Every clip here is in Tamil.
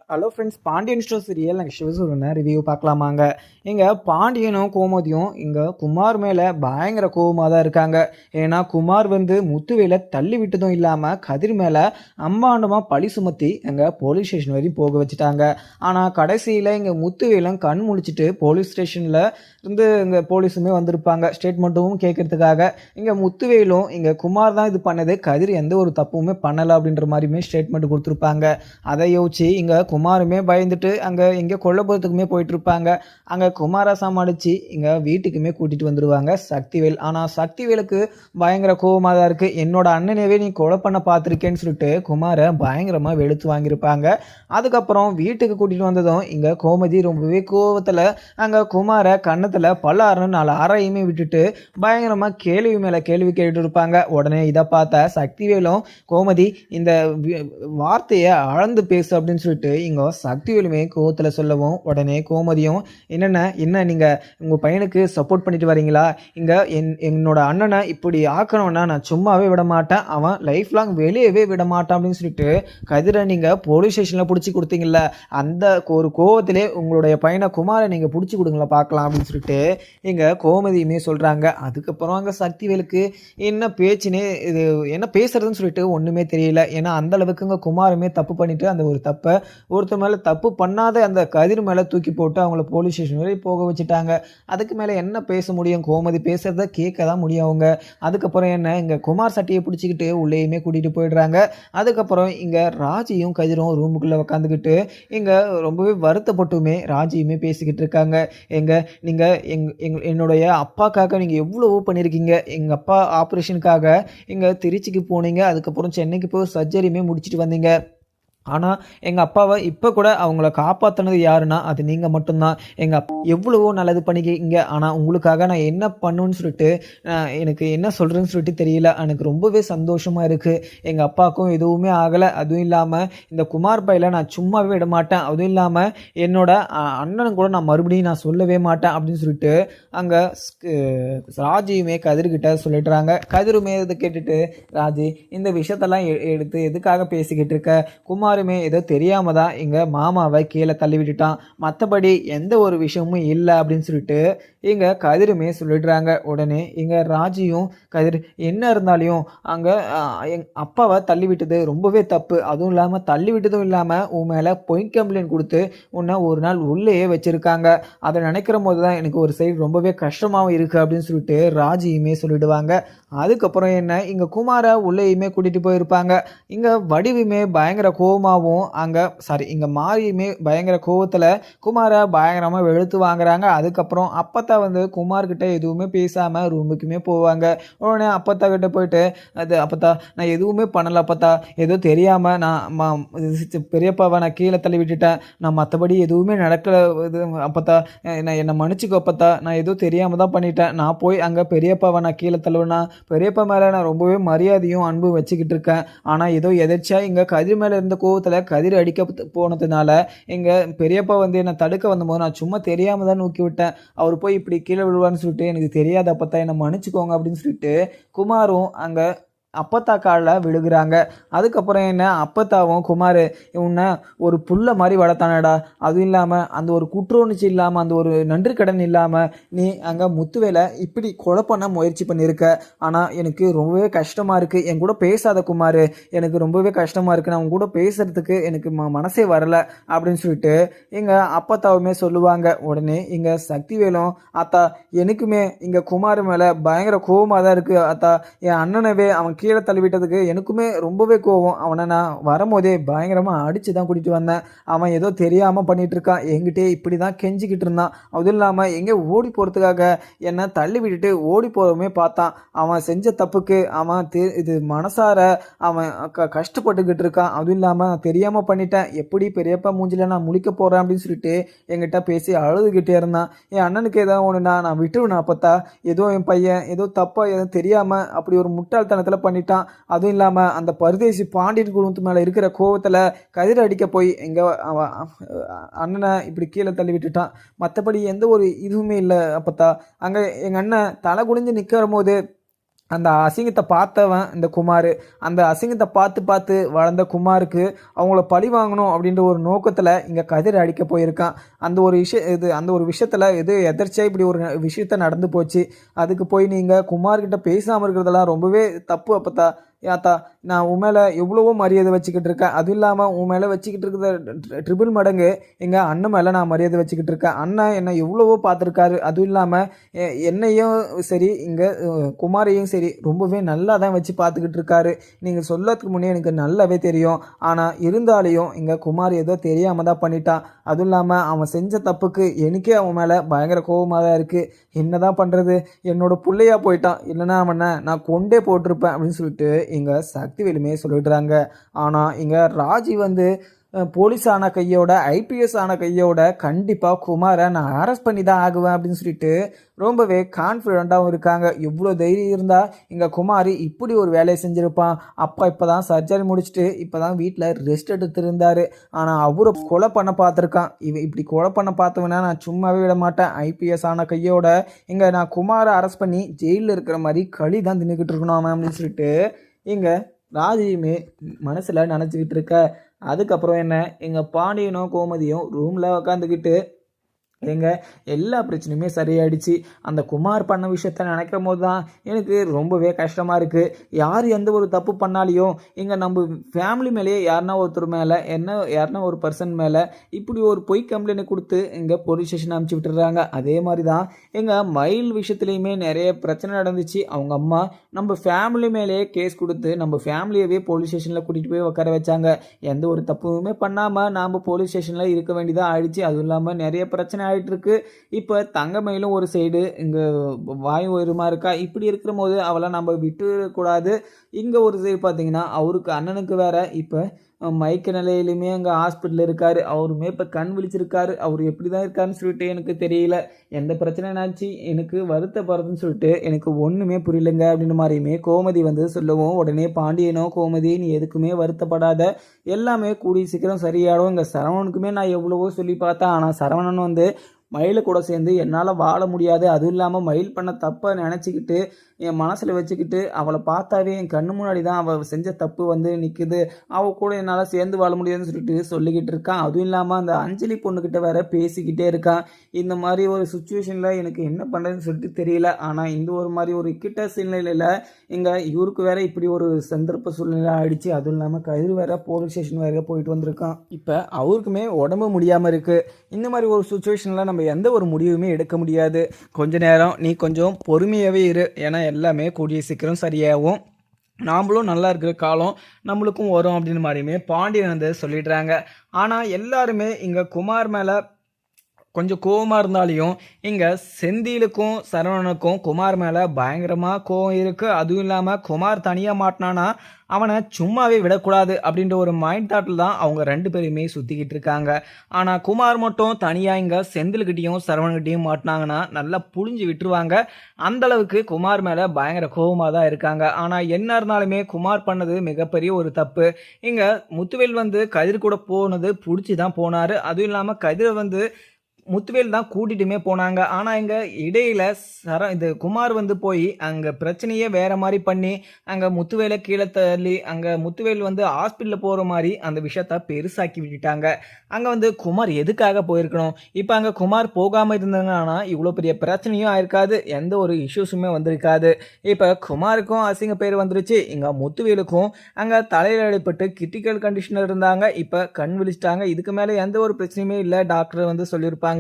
Hello friends, Pandian store serial நாங்கள் சிவசூரனை ரிவ்யூ பார்க்கலாமாங்க. இங்கே பாண்டியனும் கோமதியும் இங்கே குமார் மேலே பயங்கர கோபமாக தான் இருக்காங்க. ஏன்னா குமார் முத்துவேலை தள்ளி விட்டதும் இல்லாமல் கதிர் மேலே அம்மாண்டமாக பழி சுமத்தி எங்கள் போலீஸ் ஸ்டேஷன் வரையும் போக வச்சுட்டாங்க. ஆனால் கடைசியில் இங்கே முத்துவேலும் கண் முழிச்சிட்டு போலீஸ் ஸ்டேஷனில் இங்கே போலீஸுமே வந்திருப்பாங்க ஸ்டேட்மெண்ட்டும் கேட்கறதுக்காக. இங்கே முத்துவேலும் இங்கே குமார் தான் இது பண்ணது, கதிர் எந்த ஒரு தப்புமே பண்ணலை அப்படின்ற மாதிரியுமே ஸ்டேட்மெண்ட் கொடுத்துருப்பாங்க. அதை யோசிச்சு இங்கே குமாருமே பயந்துட்டு அங்கே எங்கே கொல்ல போகிறதுக்குமே போயிட்டுருப்பாங்க. அங்கே குமாரை சமாளித்து இங்கே வீட்டுக்குமே கூட்டிகிட்டு வந்துடுவாங்க சக்திவேல். ஆனால் சக்திவேலுக்கு பயங்கர கோபமாக தான் இருக்குது. என்னோட அண்ணனவே நீ கொலை பண்ண பார்த்துருக்கேன்னு சொல்லிட்டு குமாரை பயங்கரமாக வெளுத்து வாங்கியிருப்பாங்க. அதுக்கப்புறம் வீட்டுக்கு கூட்டிகிட்டு வந்ததும் இங்கே கோமதி ரொம்பவே கோபத்தில் அங்கே குமாரை கன்னத்தில் பல்லாறுன்னு 4 அறையுமே விட்டுட்டு பயங்கரமாக கேள்வி மேலே கேள்வி கேட்டு இருப்பாங்க. உடனே இதை பார்த்த சக்திவேலும் கோமதி இந்த வார்த்தையை அளந்து பேசு அப்படின்னு சொல்லிட்டு இங்கே சக்திவேலுமே கோவத்தில் சொல்லவும் உடனே கோமதியும் என்ன நீங்கள் உங்கள் பையனுக்கு சப்போர்ட் பண்ணிட்டு வரீங்களா? இங்கே என்னோட அண்ணனை இப்படி ஆக்கணும்னா நான் சும்மாவே விட மாட்டேன், அவன் லைஃப் லாங் வெளியவே விட மாட்டான் அப்படின்னு சொல்லிட்டு கதிரை நீங்கள் போலீஸ் ஸ்டேஷனில் பிடிச்சி கொடுத்தீங்கள, அந்த ஒரு கோவத்திலே உங்களுடைய பையனை குமாரை நீங்கள் பிடிச்சி கொடுங்களா பார்க்கலாம் அப்படின்னு சொல்லிட்டு இங்கே கோமதியுமே சொல்கிறாங்க. அதுக்கப்புறம் அங்கே சக்திவேலுக்கு என்ன பேச்சுனே இது என்ன பேசுறதுன்னு சொல்லிட்டு ஒன்றுமே தெரியல. ஏன்னா அந்த அளவுக்கு இங்கே குமாருமே தப்பு பண்ணிட்டு அந்த ஒரு தப்பை ஒருத்தர் மேலே தப்பு பண்ணாத அந்த கதிர் மேலே தூக்கி போட்டு அவங்கள போலீஸ் ஸ்டேஷன் வரை போக வச்சுட்டாங்க. அதுக்கு மேலே என்ன பேச முடியும்? கோமதி பேசுகிறத கேட்க தான் முடியும் அவங்க. அதுக்கப்புறம் என்ன இங்கே குமார் சட்டையை பிடிச்சிக்கிட்டு உள்ளேயுமே கூட்டிகிட்டு போயிடுறாங்க. அதுக்கப்புறம் இங்கே ராஜியும் கதிரும் ரூமுக்குள்ளே உட்காந்துக்கிட்டு இங்கே ரொம்பவே வருத்தப்பட்டுமே ராஜியுமே பேசிக்கிட்டு இருக்காங்க. நீங்கள் என்னுடைய அப்பாக்காக நீங்கள் எவ்வளவோ பண்ணியிருக்கீங்க. எங்கள் அப்பா ஆப்ரேஷனுக்காக இங்கே திருச்சிக்கு போனீங்க, அதுக்கப்புறம் சென்னைக்கு போய் சர்ஜரியுமே முடிச்சுட்டு வந்தீங்க. ஆனால் எங்கள் அப்பாவை இப்போ கூட அவங்கள காப்பாற்றினது யாருன்னா அது நீங்கள் மட்டும்தான். எவ்வளவோ நல்லது பண்ணிக்கிங்க, ஆனால் உங்களுக்காக நான் என்ன பண்ணுன்னு சொல்லிட்டு எனக்கு என்ன சொல்கிறேன்னு சொல்லிட்டு தெரியல. எனக்கு ரொம்பவே சந்தோஷமாக இருக்குது. எங்கள் அப்பாவுக்கும் எதுவுமே ஆகலை. அதுவும் இல்லாமல் இந்த குமார் பையில நான் சும்மாவே விட மாட்டேன். அதுவும் இல்லாமல் என்னோட அண்ணனும் கூட நான் மறுபடியும் நான் சொல்லவே மாட்டேன் அப்படின்னு சொல்லிட்டு அங்கே ராஜியுமே கதிர்கிட்ட சொல்லிட்டுறாங்க. கதிருமே இதை கேட்டுட்டு ராஜி இந்த விஷயத்தெல்லாம் எடுத்து எதுக்காக பேசிக்கிட்டு இருக்க? குமார் ஏதோ தெரியாம தான் இங்க மாமாவை கீழே தள்ளி விட்டுட்டான், மற்றபடி எந்த ஒரு விஷயமும் இல்லை அப்படின்னு சொல்லிட்டு இங்க கதிருமே சொல்லிடுறாங்க. உடனே இங்க ராஜியும் கதிர் என்ன இருந்தாலையும் அங்க அப்பாவை தள்ளி விட்டது ரொம்பவே தப்பு. அதுவும் இல்லாமல் தள்ளி விட்டதும் இல்லாமல் உன் மேலே பொய் கம்ப்ளைண்ட் கொடுத்து உன்னை ஒரு நாள் உள்ளேயே வச்சிருக்காங்க. அதை நினைக்கிற போது தான் எனக்கு ஒரு சைடு ரொம்பவே கஷ்டமாகவும் இருக்குது அப்படின்னு சொல்லிட்டு ராஜியுமே சொல்லிடுவாங்க. அதுக்கப்புறம் என்ன இங்கே குமாரை உள்ளேயுமே கூட்டிகிட்டு போயிருப்பாங்க. இங்கே வடிவுமே பயங்கர கோபமாகவும் இங்கே மாரியுமே பயங்கர கோபத்தில் குமாரை பயங்கரமாக வெளுத்து வாங்குறாங்க. அதுக்கப்புறம் அப்பத்தா குமார்கிட்ட எதுவுமே பேசாமல் ரூமுக்குமே போவாங்க. உடனே அப்பத்தா கிட்ட போயிட்டு அப்பத்தா நான் எதுவுமே பண்ணலை, அப்பத்தா ஏதோ தெரியாமல் நான் பெரியப்பாவை நான் கீழே தள்ளி விட்டுட்டேன், நான் மற்றபடி எதுவுமே நடக்கலை அப்பத்தா, நான் என்னை மன்னிச்சுக்கோ அப்பத்தா, நான் எதுவும் தெரியாமல் தான் பண்ணிட்டேன். நான் போய் அங்கே பெரியப்பாவை நான் கீழே தள்ளுவேன்னா பெரியப்பா மேலே நான் ரொம்பவே மரியாதையும் அன்பும் வச்சுக்கிட்டு இருக்கேன். ஆனால் ஏதோ எதிர்ச்சியா இங்கே கதிர் மேலே இருந்த கோவத்தில் கதிர் அடிக்க போனதுனால இங்கே பெரியப்பா என்னை தடுக்க வந்தபோது நான் சும்மா தெரியாமல் தான் நோக்கி விட்டேன். அவர் போய் இப்படி கீழே விழுவான்னு சொல்லிட்டு எனக்கு தெரியாத அப்பத்தா, என்னை மன்னிச்சுக்கோங்க அப்படின்னு சொல்லிட்டு குமாரும் அங்கே அப்பத்தா காலில் விழுகிறாங்க. அதுக்கப்புறம் என்ன அப்பத்தாவும் குமார் உன்னை ஒரு புல்லை மாதிரி வளர்த்தானடா, அதுவும் இல்லாமல் அந்த ஒரு குற்றோணிச்சு இல்லாமல் அந்த ஒரு நன்றி கடன் இல்லாமல் நீ அங்கே முத்துவேலை இப்படி கொலை பண்ண முயற்சி பண்ணியிருக்க. ஆனால் எனக்கு ரொம்பவே கஷ்டமாக இருக்குது, என் கூட பேசாத குமார், எனக்கு ரொம்பவே கஷ்டமாக இருக்குது, நான் உன் கூட பேசுகிறதுக்கு எனக்கு மனசே வரலை அப்படின்னு சொல்லிட்டு இங்கே அப்பத்தாவுமே சொல்லுவாங்க. உடனே இங்கே சக்திவேலும் அத்தா எனக்குமே இங்கே குமார் மேலே பயங்கர கோபமாக தான் இருக்குது அத்தா, என் அண்ணனவே அவன் கீழே தள்ளிவிட்டதுக்கு எனக்குமே ரொம்பவே கோவம். அவனை நான் வரும்போதே பயங்கரமாக அடித்து தான் கூட்டிகிட்டு வந்தேன். அவன் ஏதோ தெரியாமல் பண்ணிகிட்டு இருக்கான், என்கிட்டே இப்படி தான் கெஞ்சிக்கிட்டு இருந்தான். அதுவும் இல்லாமல் எங்கே ஓடி போகிறதுக்காக என்னை தள்ளி விட்டுட்டு ஓடி போகிறவுமே பார்த்தான். அவன் செஞ்ச தப்புக்கு அவன் இது மனசார அவன் கஷ்டப்பட்டுக்கிட்டு இருக்கான். அதுவும் இல்லாமல் நான் தெரியாமல் பண்ணிட்டேன், எப்படி பெரியப்பா மூஞ்சில நான் முழிக்க போகிறேன் அப்படின்னு சொல்லிட்டு என்கிட்ட பேசி அழுதுகிட்டே இருந்தான். என் அண்ணனுக்கு ஏதோ ஒன்றுனா நான் விட்டுருவேன் அப்பத்தா, ஏதோ என் பையன் ஏதோ தப்பாக ஏதோ தெரியாமல் அப்படி ஒரு முட்டாள்தனத்தில் பண்ணிட்டான். அதுவும் இல்லாமல் அந்த பரதேசி பாண்டியன் குடும்பத்து மேலே இருக்கிற கோவத்தில் கதிர் அடிக்க போய் அண்ணனை இப்படி கீழே தள்ளி விட்டுட்டான், மற்றபடி எந்த ஒரு இதுவுமே இல்லை அப்பத்தா. அங்கே எங்கள் அண்ணன் தலை குனிஞ்சு நிற்கிற போது அந்த அசிங்கத்தை பார்த்தவன் இந்த குமார். அந்த அசிங்கத்தை பார்த்து பார்த்து வளர்ந்த குமாருக்கு அவங்கள பழி வாங்கணும் அப்படின்ற ஒரு நோக்கத்தில் இங்கே கதிர் அடிக்க போயிருக்கான். அந்த ஒரு விஷயத்தில் எதர்ச்சியாக இப்படி ஒரு விஷயத்த நடந்து போச்சு. அதுக்கு போய் நீங்கள் குமார்கிட்ட பேசாமல் இருக்கிறதெல்லாம் ரொம்பவே தப்பு. அப்பத்தா ஏத்தா, நான் உன் மேலே எவ்வளவோ மரியாதை வச்சுக்கிட்டு இருக்கேன். அதுவும் இல்லாமல் உன் மேலே வச்சுக்கிட்டு இருக்கிற ட்ரிபிள் மடங்கு எங்கள் அண்ணன் மேலே நான் மரியாதை வச்சுக்கிட்டு இருக்கேன். அண்ணன் என்னை எவ்வளவோ பார்த்துருக்காரு. அதுவும் இல்லாமல் என்னையும் சரி இங்கே குமாரையும் சரி ரொம்பவே நல்லா தான் வச்சு பார்த்துக்கிட்டு இருக்காரு. நீங்கள் சொல்லறதுக்கு முன்னே எனக்கு நல்லாவே தெரியும். ஆனால் இருந்தாலையும் இங்கே குமார் ஏதோ தெரியாமல் தான் பண்ணிட்டான். அதுவும் இல்லாமல் அவன் செஞ்ச தப்புக்கு எனக்கே அவன் மேலே பயங்கர கோபமாக தான் இருக்குது. என்ன தான் பண்ணுறது, என்னோட பிள்ளையா போயிட்டான். இல்லைன்னா அவனை நான் கொண்டே போட்டிருப்பேன் அப்படின்னு சொல்லிட்டு இங்கே சக்திவேலுமே சொல்லிடுறாங்க. ஆனால் இங்கே ராஜி போலீஸ் ஆன கையோட ஐபிஎஸ் ஆன கையோட கண்டிப்பாக குமாரை நான் அரெஸ்ட் பண்ணி தான் ஆகுவேன் அப்படின்னு சொல்லிட்டு ரொம்பவே கான்ஃபிடெண்ட்டாகவும் இருக்காங்க. இவ்வளோ தைரியம் இருந்தால் இங்கே குமார் இப்படி ஒரு வேலையை செஞ்சுருப்பான். அப்பா இப்போ தான் சர்ஜரி முடிச்சுட்டு இப்போ தான் வீட்டில் ரெஸ்ட் எடுத்துருந்தார். ஆனால் அவரை கொலை பண்ண பார்த்துருக்கான். இப்படி கொலை பண்ண பார்த்தவனா நான் சும்மாவே விட மாட்டேன். ஐபிஎஸ் ஆன கையோட இங்கே நான் குமாரை அரெஸ்ட் பண்ணி ஜெயிலில் இருக்கிற மாதிரி களி தான் தின்னுக்கிட்டு இருக்கணும் அவன் அப்படின்னு சொல்லிட்டு இங்கே ராஜியுமே மனசில் நினச்சிக்கிட்டு இருக்க. அதுக்கப்புறம் என்ன, எங்கள் பாண்டியனும் கோமதியும் ரூமில் உக்காந்துக்கிட்டு எல்லா பிரச்சனையுமே சரியாயிடுச்சு. அந்த குமார் பண்ண விஷயத்த நினைக்கும் போது தான் எனக்கு ரொம்பவே கஷ்டமாக இருக்குது. யார் எந்த ஒரு தப்பு பண்ணாலையும் இங்கே நம்ம ஃபேமிலி மேலேயே யாருன்னா ஒருத்தர் மேலே யாருன்னா ஒரு பர்சன் மேலே இப்படி ஒரு பொய் கம்ப்ளைண்ட் கொடுத்து இங்கே போலீஸ் ஸ்டேஷன் அனுப்பிச்சி விட்டுறாங்க. அதே மாதிரி தான் எங்கள் மயில் விஷயத்துலையுமே நிறைய பிரச்சனை நடந்துச்சு. அவங்க அம்மா நம்ம ஃபேமிலி மேலேயே கேஸ் கொடுத்து நம்ம ஃபேமிலியவே போலீஸ் ஸ்டேஷனில் கூட்டிகிட்டு போய் உட்கார வச்சாங்க. எந்த ஒரு தப்புமே பண்ணாமல் நாம் போலீஸ் ஸ்டேஷனில் இருக்க வேண்டியதாக ஆயிடுச்சு. அதுவும் இல்லாமல் நிறைய பிரச்சனை ஆகிட்டு இருக்கு. இப்போ தங்கமயிலும் ஒரு சைடு இங்கே வாயு உயரமா இருக்கா. இப்படி இருக்கிற போது அவளை நம்ம விட்டுக்கூடாது. இங்கே ஒரு சைடு பார்த்தீங்கன்னா அவருக்கு அண்ணனுக்கு வேற இப்போ மயக்க நிலையிலுமே அங்கே ஹாஸ்பிட்டலில் இருக்கார். அவருமே இப்போ கண் விழிச்சிருக்காரு. அவர் எப்படி தான் இருக்காருன்னு சொல்லிட்டு எனக்கு தெரியல. எந்த பிரச்சனைனாச்சு எனக்கு வருத்தப்படுறதுன்னு சொல்லிட்டு எனக்கு ஒன்றுமே புரியலைங்க அப்படின்னு மாதிரியுமே கோமதி சொல்லவும் உடனே பாண்டியனோ கோமதி நீ எதுக்குமே வருத்தப்படாத, எல்லாமே கூடிய சீக்கிரம் சரியாடும். இங்கே சரவணனுக்குமே நான் எவ்வளவோ சொல்லி பார்த்தேன். ஆனால் சரவணன் மயிலை கூட சேர்ந்து என்னால் வாழ முடியாது. அதுவும் இல்லாமல் மயில் பண்ண தப்பை நினச்சிக்கிட்டு என் மனசில் வச்சுக்கிட்டு அவளை பார்த்தாவே என் கண்ணு முன்னாடி தான் அவள் செஞ்ச தப்பு நிற்குது. அவள் கூட என்னால் சேர்ந்து வாழ முடியாதுன்னு சொல்லிக்கிட்டு இருக்கான். அதுவும் இல்லாமல் அந்த அஞ்சலி பொண்ணுக்கிட்ட வேற பேசிக்கிட்டே இருக்கான். இந்த மாதிரி ஒரு சுச்சுவேஷனில் எனக்கு என்ன பண்ணுறதுன்னு சொல்லிட்டு தெரியல. ஆனால் இந்த ஒரு மாதிரி ஒரு இக்கட்ட சூழ்நிலையில் இங்கே இவருக்கு வேற இப்படி ஒரு சந்தர்ப்ப சூழ்நிலை ஆயிடுச்சு. அதுவும் இல்லாமல் கயிறு வேற போலீஸ் ஸ்டேஷன் வேற போயிட்டு வந்திருக்கான். இப்போ அவருக்குமே உடம்பு முடியாமல் இருக்குது. இந்த மாதிரி ஒரு சுச்சுவேஷனில் நம்ம எந்த ஒரு முடிவுமே எடுக்க முடியாது. கொஞ்ச நேரம் நீ கொஞ்சம் பொறுமையாகவே இரு. ஏன்னா எல்லாமே கூடிய சீக்கிரம் சரியாகும். நாமளும் நல்லா இருக்கிற காலம் நம்மளுக்கும் வரும் அப்படின்னு மாதிரியுமே பாண்டியன் சொல்லிடுறாங்க. ஆனால் எல்லாருமே இங்கே குமார் மேலே கொஞ்சம் கோவமாக இருந்தாலையும் இங்கே செந்திலுக்கும் சரவணனுக்கும் குமார் மேலே பயங்கரமாக கோவம் இருக்குது. அதுவும் இல்லாமல் குமார் தனியாக மாட்டினானா அவனை சும்மாவே விடக்கூடாது அப்படின்ற ஒரு மைண்ட் தாட்டில் தான் அவங்க ரெண்டு பேருமே சுற்றிக்கிட்டு இருக்காங்க. ஆனால் குமார் மட்டும் தனியாக இங்கே செந்தில்கிட்டையும் சரவணன்கிட்டையும் மாட்டினாங்கன்னா நல்லா புழிஞ்சு விட்டுருவாங்க. அந்தளவுக்கு குமார் மேலே பயங்கர கோபமாக தான் இருக்காங்க. ஆனால் என்ன இருந்தாலுமே குமார் பண்ணது மிகப்பெரிய ஒரு தப்பு. இங்கே முத்துவேல் கதிர் கூட போனது பிடிச்சி தான் போனார். அதுவும் இல்லாமல் கதிரை முத்துவேல் தான் கூட்டிகிட்டுமே போனாங்க. ஆனால் இங்கே இடையில் இது குமார் போய் அங்கே பிரச்சனையே வேறு மாதிரி பண்ணி அங்கே முத்துவேலை கீழே தள்ளி அங்கே முத்துவேல் ஹாஸ்பிட்டலில் போகிற மாதிரி அந்த விஷயத்த பெருசாக்கி விட்டுட்டாங்க. அங்கே குமார் எதுக்காக போயிருக்கணும்? இப்போ அங்கே குமார் போகாமல் இருந்தாங்கன்னா இவ்வளோ பெரிய பிரச்சனையும் ஆயிருக்காது, எந்த ஒரு இஷ்யூஸுமே வந்திருக்காது. இப்போ குமாருக்கும் அசிங்க பேர் வந்துருச்சு. இங்கே முத்துவேலுக்கும் அங்கே தலையில் அடிப்பட்டு கிரிட்டிக்கல் கண்டிஷனில் இருந்தாங்க. இப்போ கண் விழிச்சிட்டாங்க. இதுக்கு மேலே எந்த ஒரு பிரச்சனையுமே இல்லை டாக்டர் சொல்லியிருப்பாங்க.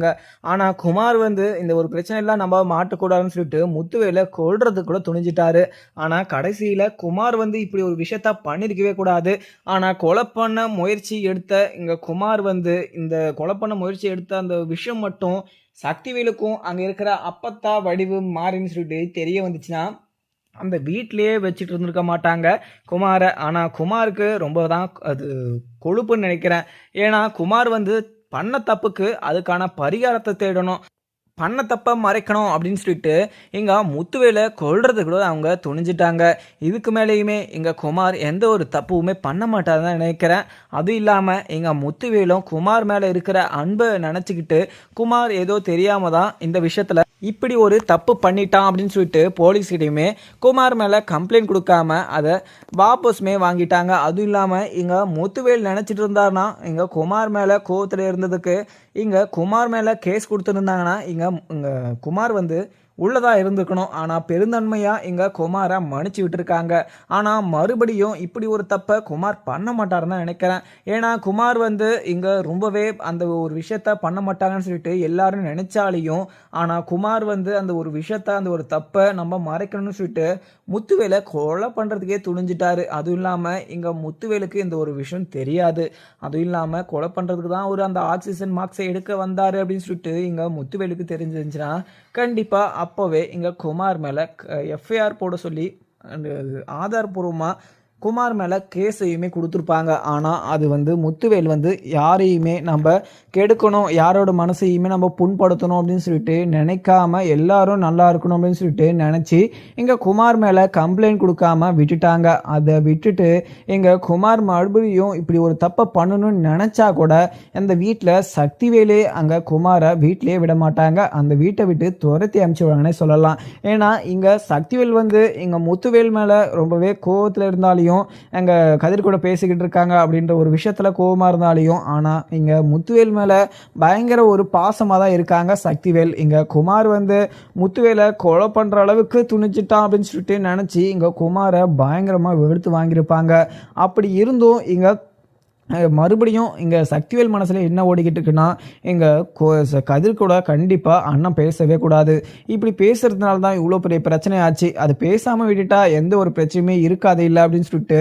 ஆனால் குமார் இந்த ஒரு பிரச்சனை எல்லாம் நம்ம மாட்டக்கூடாதுன்னு சொல்லிட்டு முத்துவேலை கொல்றதுக்கு கூட துணிஞ்சிட்டாரு. ஆனால் கடைசியில் குமார் இப்படி ஒரு விஷயத்த பண்ணியிருக்கவே கூடாது. ஆனால் கொலை பண்ண முயற்சி எடுத்த இங்கே குமார் இந்த கொலை பண்ண முயற்சி எடுத்த அந்த விஷயம் மட்டும் சக்திவேலுக்கும் அங்கே இருக்கிற அப்பத்தா வடிவு மாறின்னு சொல்லிட்டு தெரிய வந்துச்சுன்னா அந்த வீட்டிலேயே வச்சுட்டு இருந்திருக்க மாட்டாங்க குமாரை. ஆனால் குமாருக்கு ரொம்ப தான் அது கொழுப்புன்னு நினைக்கிறேன். ஏன்னா குமார் பண்ண தப்புக்கு அதுக்கான பரிகாரத்தை தேடணும், பண்ண தப்பை மறைக்கணும் அப்படின்னு சொல்லிட்டு இங்கே முத்துவேலை கொல்றது கூட அவங்க துணிஞ்சிட்டாங்க. இதுக்கு மேலேயுமே இங்கே குமார் எந்த ஒரு தப்புமே பண்ண மாட்டாருன்னு நினைக்கிறேன். அதுவும் இல்லாமல் எங்கள் முத்துவேலும் குமார் மேலே இருக்கிற அன்பை நினச்சிக்கிட்டு குமார் ஏதோ தெரியாமல் தான் இந்த விஷயத்தில் இப்படி ஒரு தப்பு பண்ணிட்டான் அப்படின்னு சொல்லிட்டு போலீஸ்கிட்டையுமே குமார் மேலே கம்ப்ளைண்ட் கொடுக்காம அதை வாபஸுமே வாங்கிட்டாங்க. அதுவும் இல்லாமல் இங்கே முத்துவேல் நினச்சிட்டு இருந்தாருன்னா இங்கே குமார் மேலே கோவத்தில் இருந்ததுக்கு இங்கே குமார் மேலே கேஸ் கொடுத்துருந்தாங்கன்னா இங்கே குமார் வந்து உள்ளதாக இருந்திருக்கணும். ஆனால் பெருந்தன்மையாக இங்கே குமாரை மன்னிச்சு விட்டுருக்காங்க. ஆனால் மறுபடியும் இப்படி ஒரு தப்பை குமார் பண்ண மாட்டாருன்னு நினைக்கிறேன். ஏன்னா குமார் வந்து இங்கே ரொம்பவே அந்த ஒரு விஷயத்த பண்ண மாட்டாங்கன்னு சொல்லிட்டு எல்லாரும் நினைச்சாலையும், ஆனால் குமார் வந்து அந்த ஒரு விஷயத்த அந்த ஒரு தப்பை நம்ம மறைக்கணும்னு சொல்லிட்டு முத்துவேலை கொலை பண்ணுறதுக்கே துணிஞ்சிட்டாரு. அதுவும் இல்லாமல் இங்கே முத்துவேலுக்கு இந்த ஒரு விஷயம் தெரியாது. அதுவும் இல்லாமல் கொலை பண்ணுறதுக்கு தான் ஒரு அந்த ஆக்சிஜன் மார்க்ஸை எடுக்க வந்தார் அப்படின்னு சொல்லிட்டு இங்கே முத்துவேலுக்கு தெரிஞ்சிருந்துச்சுன்னா கண்டிப்பாக அப்போவே இங்கே குமார் மேலே எஃப்ஐஆர் போட சொல்லி ஆதாரபூர்வமாக குமார் மேலே கேஸையுமே கொடுத்துருப்பாங்க. ஆனால் அது வந்து முத்துவேல் வந்து யாரையுமே நம்ம கெடுக்கணும், யாரோட மனசையுமே நம்ம புண்படுத்தணும் அப்படின்னு சொல்லிட்டு நினைக்காம எல்லாரும் நல்லா இருக்கணும் அப்படின்னு சொல்லிட்டு நினச்சி இங்கே குமார் மேலே கம்ப்ளைண்ட் கொடுக்காம விட்டுட்டாங்க. அதை விட்டுட்டு இங்கே குமார் மறுபடியும் இப்படி ஒரு தப்பை பண்ணணும்னு நினச்சா கூட அந்த வீட்டில் சக்திவேலே அங்கே குமாரை வீட்டிலே விட மாட்டாங்க. அந்த வீட்டை விட்டு துரத்தி அனுப்பிச்சிடுவாங்கன்னே சொல்லலாம். ஏன்னா இங்கே சக்திவேல் வந்து இங்கே முத்துவேல் மேலே ரொம்பவே கோவத்தில் இருந்தாலும் எங்கள் கதிர் கூட பேசிக்கிட்டு இருக்காங்க அப்படின்ற ஒரு விஷயத்தில் கோபமாக இருந்தாலையும், ஆனால் இங்கே முத்துவேல் மேலே பயங்கர ஒரு பாசமாக தான் இருக்காங்க சக்திவேல். இங்கே குமார் வந்து முத்துவேலை கொலை பண்ணுற அளவுக்கு துணிச்சிட்டான் அப்படின்னு சொல்லிட்டு நினச்சி இங்கே குமாரை பயங்கரமாக வெறுத்து வாங்கியிருப்பாங்க. அப்படி இருந்தும் இங்கே மறுபடியும் இங்கே சக்திவேல் மனசில் என்ன ஓடிக்கிட்டு இருக்குன்னா, எங்கள் கதிர் கூட கண்டிப்பாக அண்ணன் பேசவே கூடாது, இப்படி பேசுறதுனால தான் இவ்வளோ பெரிய பிரச்சனை ஆச்சு, அது பேசாமல் விட்டுட்டா எந்த ஒரு பிரச்சனையுமே இருக்காது இல்லை அப்படின்னு சொல்லிட்டு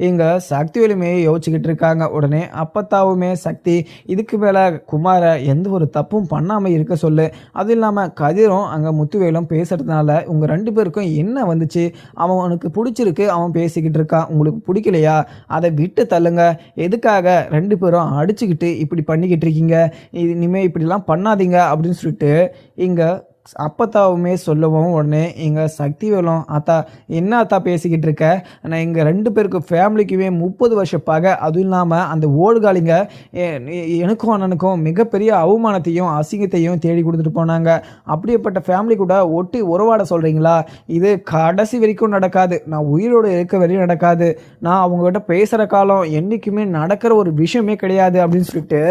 இங்கே சக்திவேலுமே யோசிச்சுக்கிட்டு இருக்காங்க. உடனே அப்பத்தாவுமே சக்தி இதுக்கு மேலே குமாரை எந்த ஒரு தப்பும் பண்ணாமல் இருக்க சொல்லு, அதுவும் இல்லாமல் கதிரும் அங்கே முத்துவேலும் பேசுறதுனால உங்கள் ரெண்டு பேருக்கும் என்ன வந்துச்சு, அவனுக்கு பிடிச்சிருக்கு, அவன் பேசிக்கிட்டு இருக்கான், உங்களுக்கு பிடிக்கலையா அதை விட்டு தள்ளுங்க, எதுக்கு ரெண்டு பேரும் அடிச்சுக்கிட்டு இப்படி பண்ணிக்கிட்டு இருக்கீங்க, இனிமே இப்படிலாம் பண்ணாதீங்க அப்படின்னு சொல்லிட்டு இங்க அப்பத்தாவுமே சொல்லவும் உடனே எங்கள் சக்திவேலும் அத்தா என்ன அத்தா பேசிக்கிட்டு இருக்க, நான் எங்கள் ரெண்டு பேருக்கு ஃபேமிலிக்குமே 30 வருஷ பகை, அதுவும் இல்லாமல் அந்த ஓடுகாலிங்க எனக்கும் அண்ணனுக்கும் மிகப்பெரிய அவமானத்தையும் அசிங்கத்தையும் தேடி கொடுத்துட்டு போனாங்க, அப்படியேப்பட்ட ஃபேமிலி கூட ஒட்டி உறவாட சொல்கிறீங்களா, இது கடைசி வரைக்கும் நடக்காது, நான் உயிரோடு இருக்க வரையும் நடக்காது, நான் அவங்ககிட்ட பேசுகிற காலம் என்றைக்குமே நடக்கிற ஒரு விஷயமே கிடையாது அப்படின்னு சொல்லிட்டு